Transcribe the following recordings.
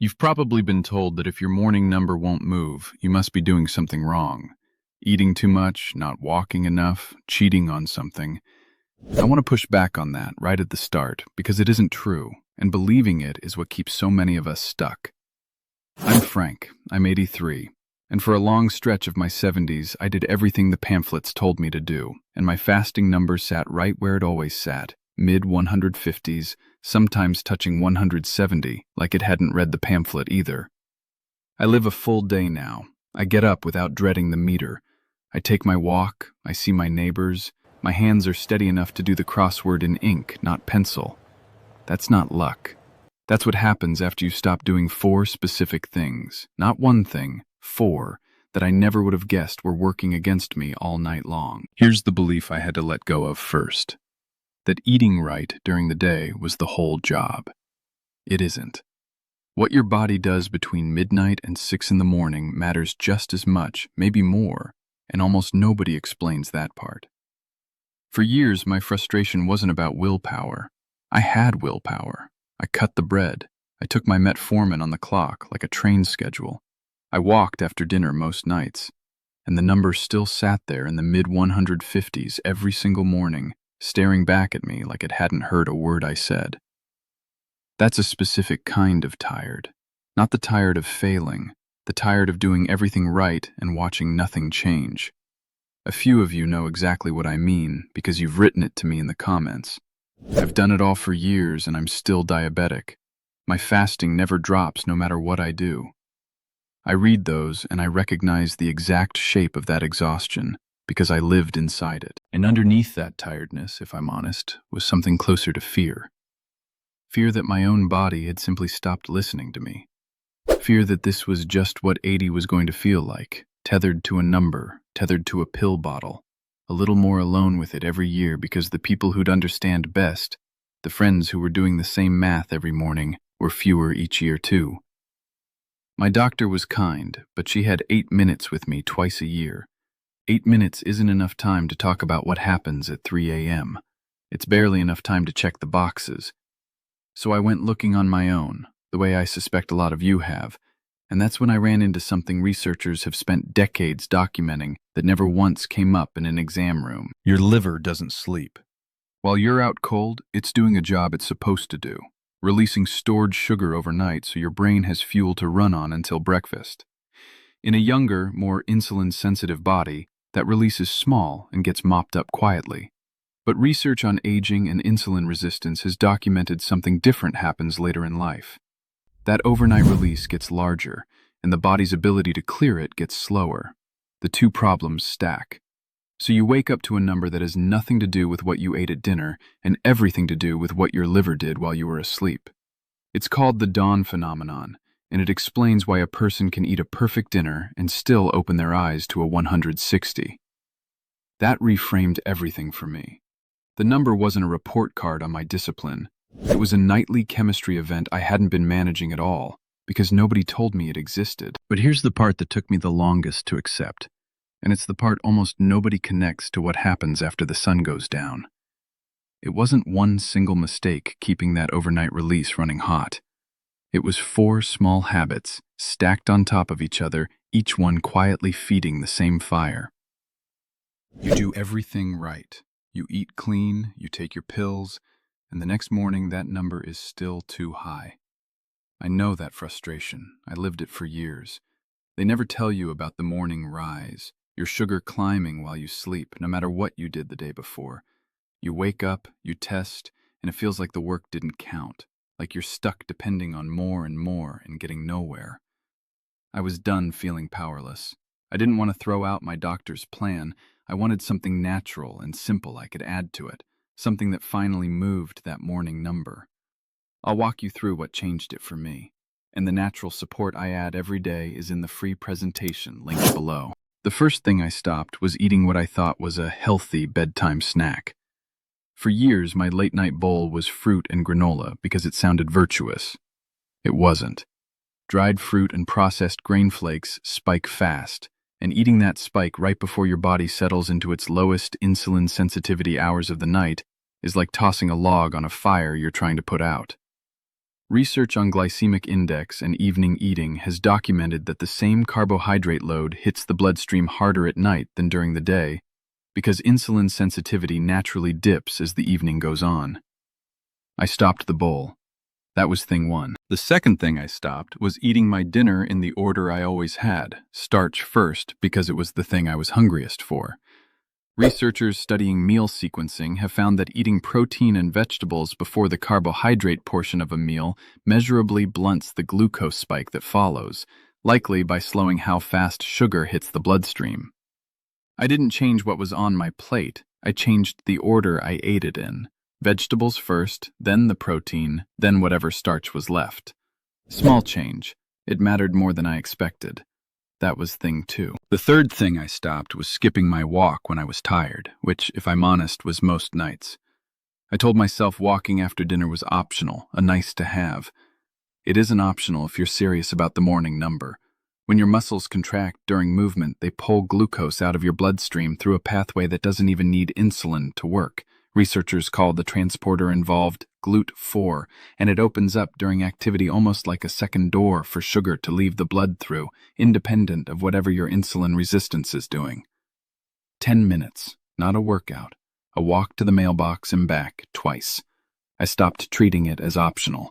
You've probably been told that if your morning number won't move, you must be doing something wrong. Eating too much, not walking enough, cheating on something. I want to push back on that right at the start because it isn't true, and believing it is what keeps so many of us stuck. I'm Frank, I'm 83, and for a long stretch of my 70s, I did everything the pamphlets told me to do, and my fasting number sat right where it always sat, mid-150s, sometimes touching 170, like it hadn't read the pamphlet either. I live a full day now. I get up without dreading the meter. I take my walk, I see my neighbors. My hands are steady enough to do the crossword in ink, not pencil. That's not luck. That's what happens after you stop doing 4 specific things. Not one thing, 4, that I never would have guessed were working against me all night long. Here's the belief I had to let go of first. That eating right during the day was the whole job. It isn't. What your body does between midnight and 6 in the morning matters just as much, maybe more, and almost nobody explains that part. For years, my frustration wasn't about willpower. I had willpower. I cut the bread. I took my metformin on the clock like a train schedule. I walked after dinner most nights, and the number still sat there in the mid-150s every single morning, staring back at me like it hadn't heard a word I said. That's a specific kind of tired. Not the tired of failing, the tired of doing everything right and watching nothing change. A few of you know exactly what I mean because you've written it to me in the comments. I've done it all for years and I'm still diabetic. My fasting never drops no matter what I do. I read those and I recognize the exact shape of that exhaustion because I lived inside it. And underneath that tiredness, if I'm honest, was something closer to fear. Fear that my own body had simply stopped listening to me. Fear that this was just what 80 was going to feel like, tethered to a number, tethered to a pill bottle, a little more alone with it every year because the people who'd understand best, the friends who were doing the same math every morning, were fewer each year too. My doctor was kind, but she had 8 minutes with me twice a year. 8 minutes isn't enough time to talk about what happens at 3 a.m. It's barely enough time to check the boxes. So I went looking on my own, the way I suspect a lot of you have, and that's when I ran into something researchers have spent decades documenting that never once came up in an exam room. Your liver doesn't sleep. While you're out cold, it's doing a job it's supposed to do, releasing stored sugar overnight so your brain has fuel to run on until breakfast. In a younger, more insulin-sensitive body, that release is small and gets mopped up quietly. But research on aging and insulin resistance has documented something different happens later in life. That overnight release gets larger, and the body's ability to clear it gets slower. The two problems stack. So you wake up to a number that has nothing to do with what you ate at dinner and everything to do with what your liver did while you were asleep. It's called the dawn phenomenon, and it explains why a person can eat a perfect dinner and still open their eyes to a 160. That reframed everything for me. The number wasn't a report card on my discipline. It was a nightly chemistry event I hadn't been managing at all, because nobody told me it existed. But here's the part that took me the longest to accept, and it's the part almost nobody connects to what happens after the sun goes down. It wasn't one single mistake keeping that overnight release running hot. It was 4 small habits, stacked on top of each other, each one quietly feeding the same fire. You do everything right. You eat clean, you take your pills, and the next morning that number is still too high. I know that frustration. I lived it for years. They never tell you about the morning rise, your sugar climbing while you sleep, no matter what you did the day before. You wake up, you test, and it feels like the work didn't count, like you're stuck depending on more and getting nowhere. I was done feeling powerless. I didn't want to throw out my doctor's plan. I wanted something natural and simple I could add to it, something that finally moved that morning number. I'll walk you through what changed it for me, and the natural support I add every day is in the free presentation linked below. The first thing I stopped was eating what I thought was a healthy bedtime snack. For years, my late-night bowl was fruit and granola because it sounded virtuous. It wasn't. Dried fruit and processed grain flakes spike fast, and eating that spike right before your body settles into its lowest insulin sensitivity hours of the night is like tossing a log on a fire you're trying to put out. Research on glycemic index and evening eating has documented that the same carbohydrate load hits the bloodstream harder at night than during the day because insulin sensitivity naturally dips as the evening goes on. I stopped the bowl. That was thing one. The second thing I stopped was eating my dinner in the order I always had, starch first because it was the thing I was hungriest for. Researchers studying meal sequencing have found that eating protein and vegetables before the carbohydrate portion of a meal measurably blunts the glucose spike that follows, likely by slowing how fast sugar hits the bloodstream. I didn't change what was on my plate, I changed the order I ate it in. Vegetables first, then the protein, then whatever starch was left. Small change. It mattered more than I expected. That was thing two. The third thing I stopped was skipping my walk when I was tired, which, if I'm honest, was most nights. I told myself walking after dinner was optional, a nice to have. It isn't optional if you're serious about the morning number. When your muscles contract during movement, they pull glucose out of your bloodstream through a pathway that doesn't even need insulin to work. Researchers call the transporter involved GLUT4, and it opens up during activity almost like a second door for sugar to leave the blood through, independent of whatever your insulin resistance is doing. 10 minutes, not a workout. A walk to the mailbox and back twice. I stopped treating it as optional.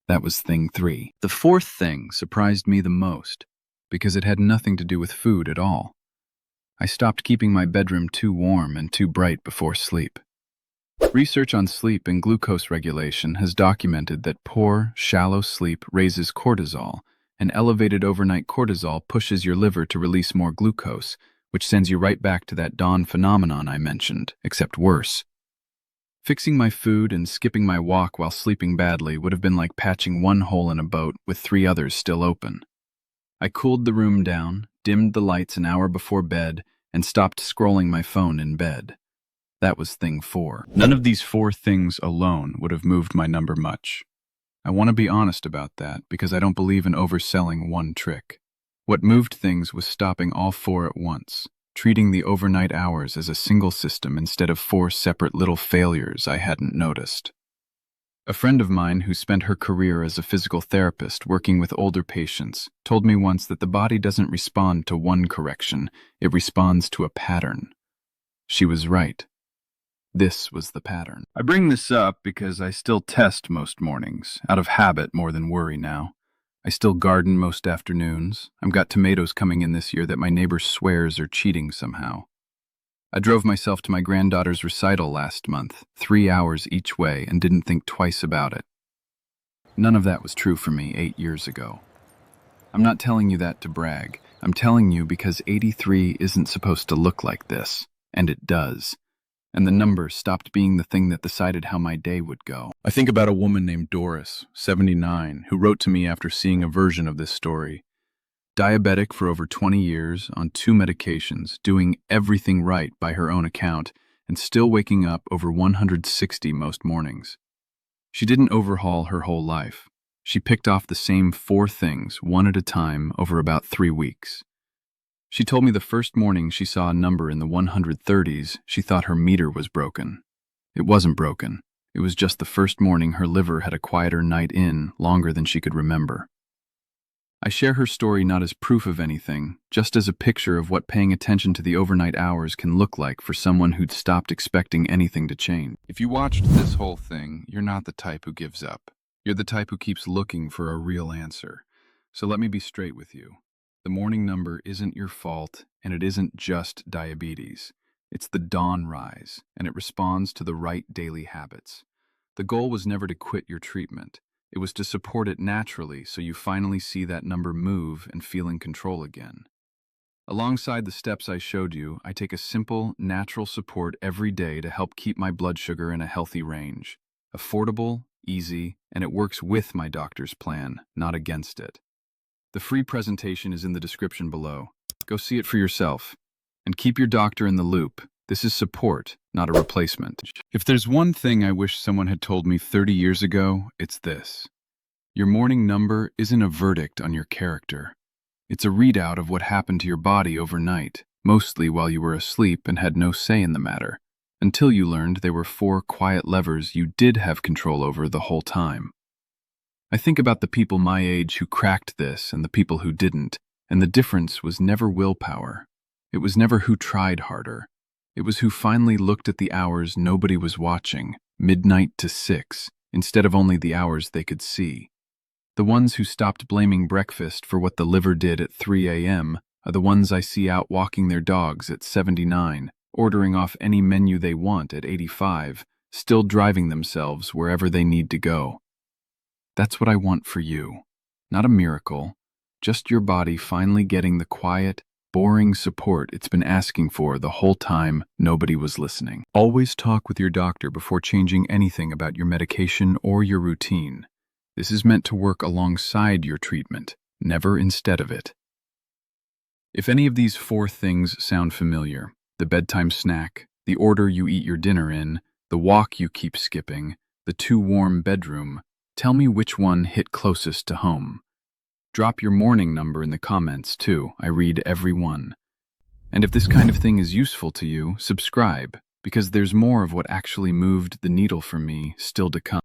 That was thing three. The fourth thing surprised me the most, because it had nothing to do with food at all. I stopped keeping my bedroom too warm and too bright before sleep. Research on sleep and glucose regulation has documented that poor, shallow sleep raises cortisol, and elevated overnight cortisol pushes your liver to release more glucose, which sends you right back to that dawn phenomenon I mentioned, except worse. Fixing my food and skipping my walk while sleeping badly would have been like patching one hole in a boat with 3 others still open. I cooled the room down, dimmed the lights an hour before bed, and stopped scrolling my phone in bed. That was thing 4. None of these 4 things alone would have moved my number much. I want to be honest about that because I don't believe in overselling one trick. What moved things was stopping all 4 at once, treating the overnight hours as a single system instead of 4 separate little failures I hadn't noticed. A friend of mine who spent her career as a physical therapist working with older patients told me once that the body doesn't respond to one correction, it responds to a pattern. She was right. This was the pattern. I bring this up because I still test most mornings, out of habit more than worry now. I still garden most afternoons. I've got tomatoes coming in this year that my neighbor swears are cheating somehow. I drove myself to my granddaughter's recital last month, 3 hours each way, and didn't think twice about it. None of that was true for me 8 years ago. I'm not telling you that to brag. I'm telling you because 83 isn't supposed to look like this, and it does. And the number stopped being the thing that decided how my day would go. I think about a woman named Doris, 79, who wrote to me after seeing a version of this story. Diabetic for over 20 years, on 2 medications, doing everything right by her own account, and still waking up over 160 most mornings. She didn't overhaul her whole life. She picked off the same 4 things, one at a time, over about 3 weeks. She told me the first morning she saw a number in the 130s, she thought her meter was broken. It wasn't broken. It was just the first morning her liver had a quieter night in, longer than she could remember. I share her story not as proof of anything, just as a picture of what paying attention to the overnight hours can look like for someone who'd stopped expecting anything to change. If you watched this whole thing, you're not the type who gives up. You're the type who keeps looking for a real answer. So let me be straight with you. The morning number isn't your fault, and it isn't just diabetes. It's the dawn rise, and it responds to the right daily habits. The goal was never to quit your treatment. It was to support it naturally so you finally see that number move and feel in control again. Alongside the steps I showed you, I take a simple, natural support every day to help keep my blood sugar in a healthy range. Affordable, easy, and it works with my doctor's plan, not against it. The free presentation is in the description below. Go see it for yourself. And keep your doctor in the loop. This is support, not a replacement. If there's one thing I wish someone had told me 30 years ago, it's this. Your morning number isn't a verdict on your character. It's a readout of what happened to your body overnight, mostly while you were asleep and had no say in the matter, until you learned there were 4 quiet levers you did have control over the whole time. I think about the people my age who cracked this and the people who didn't, and the difference was never willpower. It was never who tried harder. It was who finally looked at the hours nobody was watching, midnight to 6, instead of only the hours they could see. The ones who stopped blaming breakfast for what the liver did at 3 a.m. are the ones I see out walking their dogs at 79, ordering off any menu they want at 85, still driving themselves wherever they need to go. That's what I want for you. Not a miracle, just your body finally getting the quiet, boring support it's been asking for the whole time nobody was listening. Always talk with your doctor before changing anything about your medication or your routine. This is meant to work alongside your treatment, never instead of it. If any of these 4 things sound familiar, the bedtime snack, the order you eat your dinner in, the walk you keep skipping, the too warm bedroom, tell me which one hit closest to home. Drop your morning number in the comments too. I read every one. And if this kind of thing is useful to you, subscribe, because there's more of what actually moved the needle for me still to come.